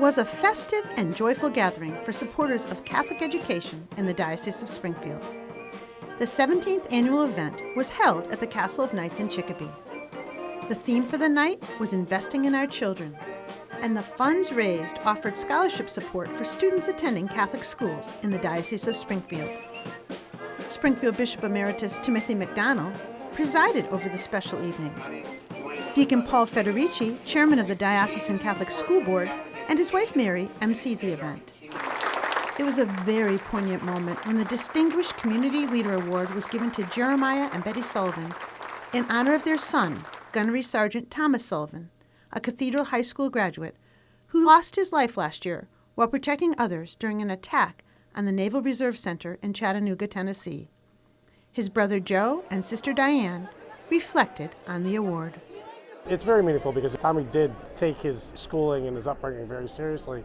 was a festive and joyful gathering for supporters of Catholic education in the Diocese of Springfield. The 17th annual event was held at the Castle of Knights in Chicopee. The theme for the night was Investing in Our Children, and the funds raised offered scholarship support for students attending Catholic schools in the Diocese of Springfield. Springfield Bishop Emeritus Timothy McDonnell presided over the special evening. Deacon Paul Federici, chairman of the Diocesan Catholic School Board, and his wife Mary emceed the event. It was a very poignant moment when the Distinguished Community Leader Award was given to Jeremiah and Betty Sullivan in honor of their son, Gunnery Sergeant Thomas Sullivan, a Cathedral High School graduate who lost his life last year while protecting others during an attack on the Naval Reserve Center in Chattanooga, Tennessee. His brother Joe and sister Diane reflected on the award. It's very meaningful because Tommy did take his schooling and his upbringing very seriously,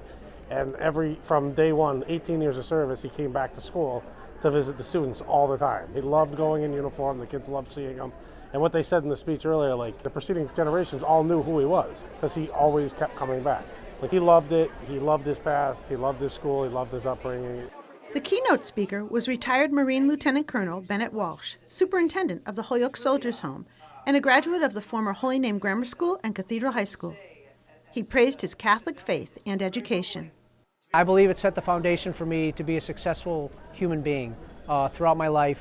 and from day one, 18 years of service, he came back to school to visit the students all the time. He loved going in uniform, the kids loved seeing him, and what they said in the speech earlier, like the preceding generations all knew who he was because he always kept coming back. Like he loved it, he loved his past, he loved his school, he loved his upbringing. The keynote speaker was retired Marine Lieutenant Colonel Bennett Walsh, superintendent of the Holyoke Soldiers' Home, and a graduate of the former Holy Name Grammar School and Cathedral High School. He praised his Catholic faith and education. I believe it set the foundation for me to be a successful human being throughout my life.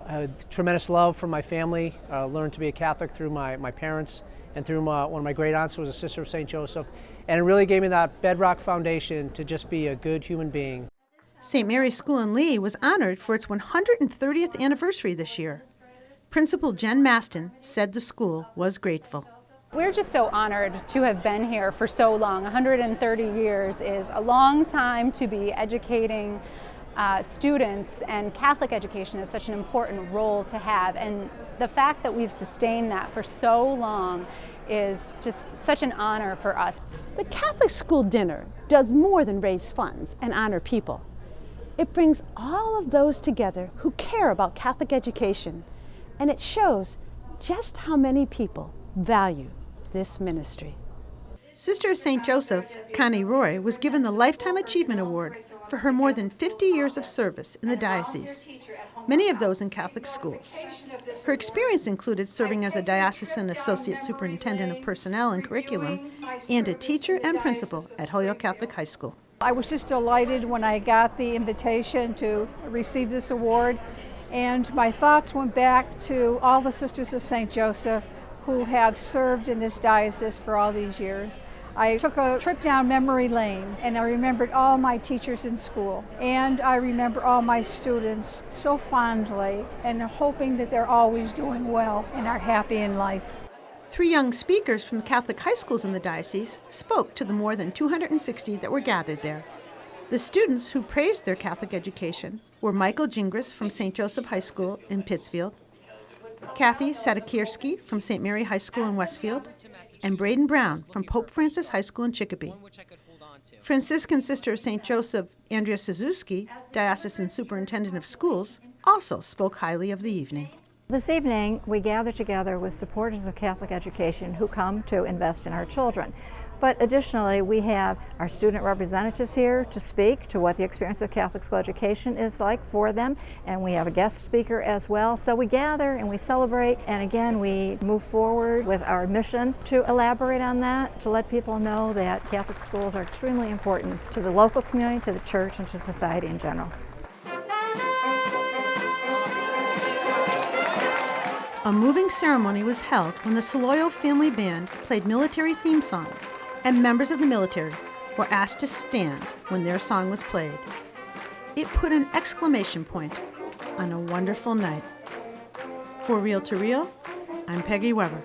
I had tremendous love from my family, learned to be a Catholic through my parents and through one of my great aunts who was a sister of St. Joseph, and it really gave me that bedrock foundation to just be a good human being. St. Mary's School in Lee was honored for its 130th anniversary this year. Principal Jen Maston said the school was grateful. We're just so honored to have been here for so long. 130 years is a long time to be educating students, and Catholic education is such an important role to have. And the fact that we've sustained that for so long is just such an honor for us. The Catholic School Dinner does more than raise funds and honor people. It brings all of those together who care about Catholic education, and it shows just how many people value this ministry. Sister of St. Joseph, Connie Roy, was given the Lifetime Achievement Award for her more than 50 years of service in the diocese, many of those in Catholic schools. Her experience included serving as a diocesan associate superintendent of personnel and curriculum and a teacher and principal at Holyoke Catholic High School. I was just delighted when I got the invitation to receive this award, and my thoughts went back to all the Sisters of St. Joseph who have served in this diocese for all these years. I took a trip down memory lane, and I remembered all my teachers in school, and I remember all my students so fondly, and hoping that they're always doing well and are happy in life. 3 young speakers from Catholic high schools in the diocese spoke to the more than 260 that were gathered there. The students who praised their Catholic education were Michael Gingras from St. Joseph High School in Pittsfield, Kathy Sadakirski from St. Mary High School in Westfield, and Braden Brown from Pope Francis High School in Chicopee. Franciscan Sister of St. Joseph, Andrea Suzuki, Diocesan Superintendent of Schools, also spoke highly of the evening. This evening, we gather together with supporters of Catholic education who come to invest in our children. But additionally, we have our student representatives here to speak to what the experience of Catholic school education is like for them, and we have a guest speaker as well. So we gather and we celebrate, and again, we move forward with our mission to elaborate on that, to let people know that Catholic schools are extremely important to the local community, to the church, and to society in general. A moving ceremony was held when the Saloyo Family Band played military theme songs, and members of the military were asked to stand when their song was played. It put an exclamation point on a wonderful night. For Reel to Reel, I'm Peggy Weber.